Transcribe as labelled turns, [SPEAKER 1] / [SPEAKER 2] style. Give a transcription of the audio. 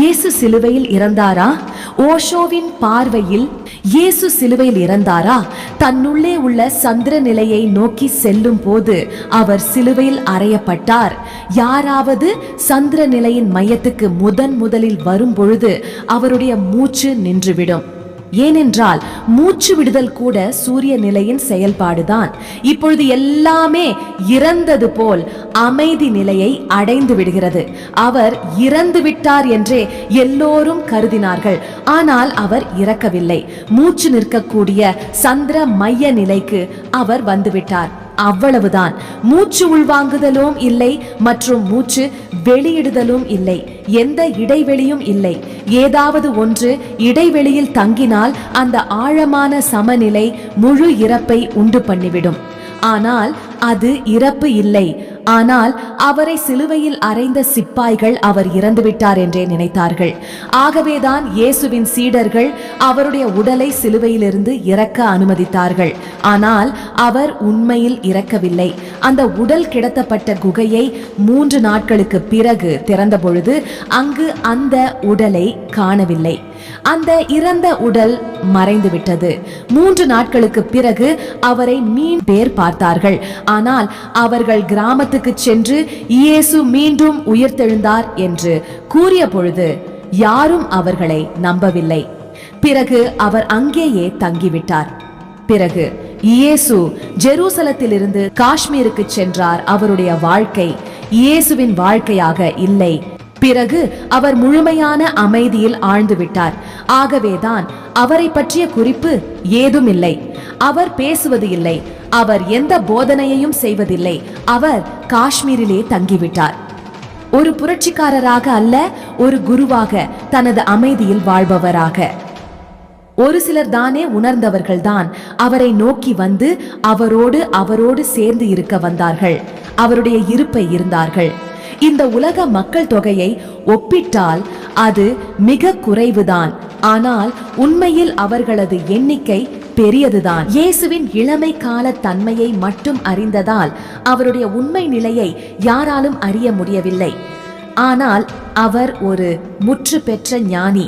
[SPEAKER 1] இயேசு சிலுவையில் இறந்தாரா? ஓஷோவின் பார்வையில் இயேசு சிலுவையில் இறந்தாரா? தன்னுள்ளே உள்ள சந்திர நிலையை நோக்கி செல்லும் போது அவர் சிலுவையில் அறையப்பட்டார். யாராவது சந்திர நிலையின் மையத்துக்கு முதலில் வரும் பொழுது அவருடைய மூச்சு நின்றுவிடும். ஏனென்றால் மூச்சு விடுதல் கூட சூரிய நிலையின் செயல்பாடுதான். இப்பொழுது எல்லாமே இறந்தது போல் அமைதி நிலையை அடைந்து விடுகிறது. அவர் இறந்து விட்டார் என்றே எல்லோரும் கருதினார்கள். ஆனால் அவர் இறக்கவில்லை. மூச்சு நிற்கக்கூடிய சந்திர மைய நிலைக்கு அவர் வந்துவிட்டார். அவ்வளவுதான். மூச்சு உள்வாங்குதலும் இல்லை மற்றும் மூச்சு வெளியிடுதலும் இல்லை. எந்த இடைவெளியும் இல்லை. ஏதாவது ஒன்று இடைவெளியில் தங்கினால் அந்த ஆழமான சமநிலை முழு இறப்பை உண்டு பண்ணிவிடும். ஆனால் அது இறப்பு இல்லை. ஆனால் அவரை சிலுவையில் அறைந்த சிப்பாய்கள் அவர் இறந்துவிட்டார் என்றே நினைத்தார்கள். ஆகவேதான் இயேசுவின் சீடர்கள் அவருடைய உடலை சிலுவையிலிருந்து இறக்க அனுமதித்தார்கள். ஆனால் அவர் உண்மையில் இறக்கவில்லை. அந்த உடல் கிடத்தப்பட்ட குகையை 3 நாட்களுக்கு பிறகு திறந்த பொழுது அங்கு அந்த உடலை காணவில்லை. அந்த இறந்த உடல் மறைந்து விட்டது. 3 நாட்களுக்கு பிறகு அவரை பேர் பார்த்தார்கள். ஆனால் அவர்கள் கிராமத்துக்கு சென்று இயேசு மீண்டும் உயிர்த்தெழுந்தார் என்று கூறிய பொழுது யாரும் அவர்களை நம்பவில்லை. பிறகு அவர் அங்கேயே தங்கிவிட்டார். பிறகு இயேசு ஜெருசலத்திலிருந்து காஷ்மீருக்கு சென்றார். அவருடைய வாழ்க்கை இயேசுவின் வாழ்க்கையாக இல்லை. பிறகு அவர் முழுமையான அமைதியில் ஆழ்ந்து விட்டார். ஆகவேதான் அவரை பற்றிய குறிப்பு ஏதும் இல்லை. அவர் பேசுவது இல்லை. அவர் எந்த போதனையையும் செய்வதில்லை. அவர் காஷ்மீரிலே தங்கிவிட்டார். ஒரு புரட்சிக்காரராக அல்ல, ஒரு குருவாக, தனது அமைதியில் வாழ்பவராக. ஒரு சிலர் தானே உணர்ந்தவர்கள் தான் அவரை நோக்கி வந்து அவரோடு சேர்ந்து இருக்க வந்தார்கள். அவருடைய இருப்பை இருந்தார்கள். இந்த உலக மக்கள் தொகையை ஒப்பிட்டால் அது மிக குறைவுதான். ஆனால் உண்மையில் அவர்களது எண்ணிக்கை பெரியதுதான். இயேசுவின் இளமை கால தன்மையை மட்டும் அறிந்ததால் அவருடைய உண்மை நிலையை யாராலும் அறிய முடியவில்லை. ஆனால் அவர் ஒரு முற்று பெற்ற ஞானி.